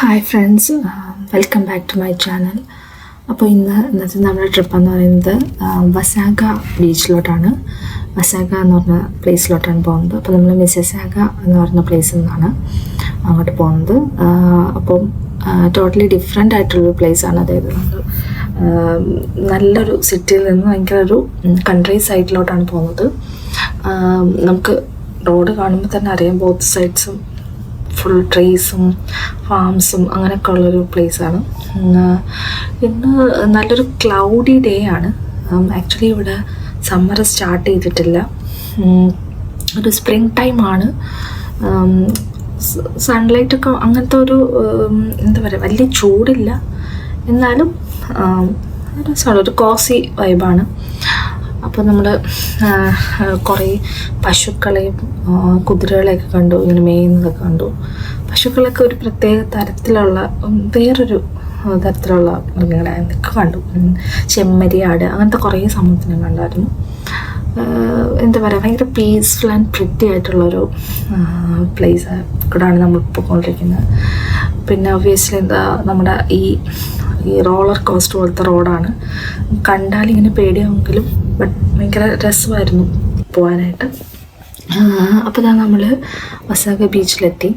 Hi friends, welcome back to my channel. അപ്പോൾ ഇന്നത്തെ നമ്മുടെ ട്രിപ്പ് എന്ന് പറയുന്നത് വസാഗ ബീച്ചിലോട്ടാണ്. വസാഗ എന്ന് പറഞ്ഞ പ്ലേസിലോട്ടാണ് പോകുന്നത്. അപ്പോൾ നമ്മൾ മിസിസാഗ എന്ന് പറഞ്ഞ പ്ലേസിൽ നിന്നാണ് അങ്ങോട്ട് പോകുന്നത്. അപ്പം ടോട്ടലി ഡിഫറെൻ്റ് ആയിട്ടുള്ളൊരു പ്ലേസാണ്. അതായത് നമ്മൾ നല്ലൊരു സിറ്റിയിൽ നിന്ന് ഭയങ്കര ഒരു കൺട്രി സൈഡിലോട്ടാണ് പോകുന്നത്. നമുക്ക് റോഡ് കാണുമ്പോൾ തന്നെ അറിയാം, ബോത്ത് സൈഡ്സും ഫുൾ ട്രീസും ഫാംസും അങ്ങനെയൊക്കെ ഉള്ളൊരു പ്ലേസാണ്. ഇന്ന് നല്ലൊരു ക്ലൗഡി ഡേ ആണ്. ആക്ച്വലി ഇവിടെ സമ്മർ സ്റ്റാർട്ട് ചെയ്തിട്ടില്ല, ഒരു സ്പ്രിങ് ടൈമാണ്. സൺലൈറ്റൊക്കെ അങ്ങനത്തെ ഒരു എന്താ പറയുക, വലിയ ചൂടില്ല, എന്നാലും ഒരു കോസി വൈബാണ്. അപ്പോൾ നമ്മൾ കുറേ പശുക്കളെയും കുതിരകളെയൊക്കെ കണ്ടു, ഇങ്ങനെ മേയുന്നതൊക്കെ കണ്ടു. പശുക്കളൊക്കെ ഒരു പ്രത്യേക തരത്തിലുള്ള വേറൊരു തരത്തിലുള്ള മൃഗങ്ങളെ എന്തൊക്കെ കണ്ടു. ചെമ്മരി, ആട്, അങ്ങനത്തെ കുറേ സംഭവത്തിനെ കണ്ടായിരുന്നു. എന്താ പറയുക, ഭയങ്കര പീസ്ഫുൾ ആൻഡ് പ്രിറ്റി ആയിട്ടുള്ളൊരു പ്ലേസ് കൂടാണ് നമ്മൾ പോയിക്കൊണ്ടിരിക്കുന്നത്. പിന്നെ ഒബ്വിയസ്ലി നമ്മുടെ ഈ റോളർ കോസ്റ്റർ പോലത്തെ റോഡാണ്. കണ്ടാലിങ്ങനെ പേടിയാവുമെങ്കിലും ബട്ട് ഭയങ്കര രസമായിരുന്നു പോകാനായിട്ട്. അപ്പോൾ നമ്മൾ വസാഗ ബീച്ചിലെത്തി.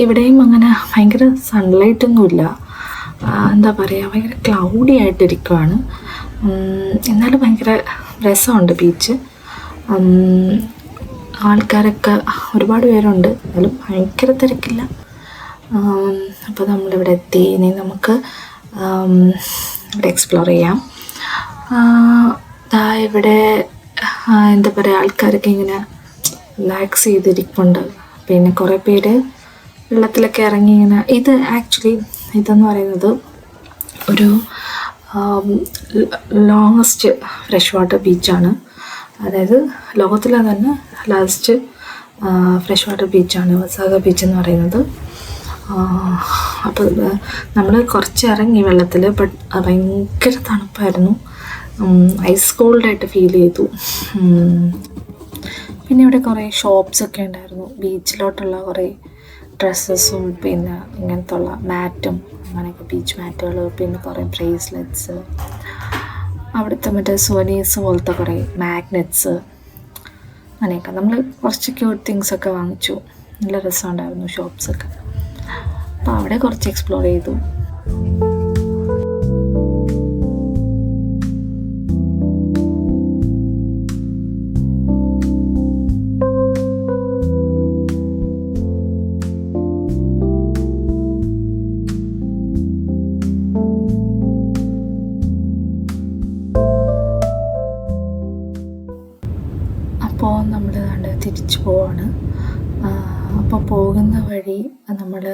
ഇവിടെയും അങ്ങനെ ഭയങ്കര സൺലൈറ്റൊന്നുമില്ല, എന്താ പറയുക, ഭയങ്കര ക്ലൗഡി ആയിട്ടിരിക്കുവാണ്. എന്നാലും ഭയങ്കര രസമുണ്ട് ബീച്ച്. ആൾക്കാരൊക്കെ ഒരുപാട് പേരുണ്ട്, എന്നാലും ഭയങ്കര തിരക്കില്ല. അപ്പോൾ നമ്മളിവിടെ എത്തി. ഇനി നമുക്ക് ഇവിടെ എക്സ്പ്ലോർ ചെയ്യാം. ഇവിടെ എന്താ പറയുക, ആൾക്കാരൊക്കെ ഇങ്ങനെ റിലാക്സ് ചെയ്തിരിപ്പുണ്ട്. പിന്നെ കുറേ പേര് വെള്ളത്തിലൊക്കെ ഇറങ്ങി ഇങ്ങനെ. ഇതെന്ന് പറയുന്നത് ഒരു ലോങ്ങസ്റ്റ് ഫ്രഷ് വാട്ടർ ബീച്ചാണ്. അതായത് ലോകത്തിലെ തന്നെ ലാസ്റ്റ് ഫ്രഷ് വാട്ടർ ബീച്ചാണ് വസാഗ ബീച്ച് എന്ന് പറയുന്നത്. അപ്പോൾ നമ്മൾ കുറച്ച് ഇറങ്ങി വെള്ളത്തിൽ, ബട്ട് ഭയങ്കര തണുപ്പായിരുന്നു. ഐസ് കോൾഡായിട്ട് ഫീൽ ചെയ്തു. പിന്നെ ഇവിടെ കുറേ ഷോപ്സൊക്കെ ഉണ്ടായിരുന്നു. ബീച്ചിലോട്ടുള്ള കുറേ ഡ്രസ്സസും പിന്നെ ഇങ്ങനത്തെ ഉള്ള മാറ്റും, അങ്ങനെയൊക്കെ ബീച്ച് മാറ്റുകൾ, പിന്നെ കുറേ ബ്രേസ്ലെറ്റ്സ്, അവിടുത്തെ മറ്റേ സോനീസ് പോലത്തെ കുറേ മാഗ്നറ്റ്സ്, അങ്ങനെയൊക്കെ. നമ്മൾ കുറച്ച് ക്യൂട്ട് തിങ്സൊക്കെ വാങ്ങിച്ചു. നല്ല രസമുണ്ടായിരുന്നു ഷോപ്സൊക്കെ. അപ്പോൾ അവിടെ കുറച്ച് എക്സ്പ്ലോർ ചെയ്തു. അപ്പോൾ നമ്മൾ തിരിച്ചു പോവാണ്. അപ്പോൾ പോകുന്ന വഴി നമ്മൾ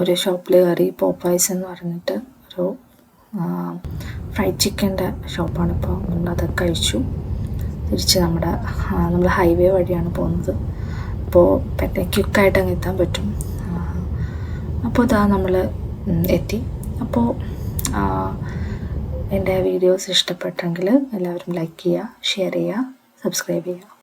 ഒരു ഷോപ്പിൽ കയറി. പോപ്പായ്സ് എന്ന് പറഞ്ഞിട്ട് ഒരു ഫ്രൈഡ് ചിക്കൻ്റെ ഷോപ്പാണ്. അപ്പോൾ നമ്മളത് കഴിച്ചു. തിരിച്ച് നമ്മൾ ഹൈവേ വഴിയാണ് പോകുന്നത്. അപ്പോൾ പെട്ടെന്ന് ക്വിക്കായിട്ട് അങ്ങ് എത്താൻ പറ്റും. അപ്പോൾ നമ്മൾ എത്തി. അപ്പോൾ എൻ്റെ വീഡിയോസ് ഇഷ്ടപ്പെട്ടെങ്കിൽ എല്ലാവരും ലൈക്ക് ചെയ്യുക, ഷെയർ ചെയ്യുക, സബ്സ്ക്രൈബ് ചെയ്യുക.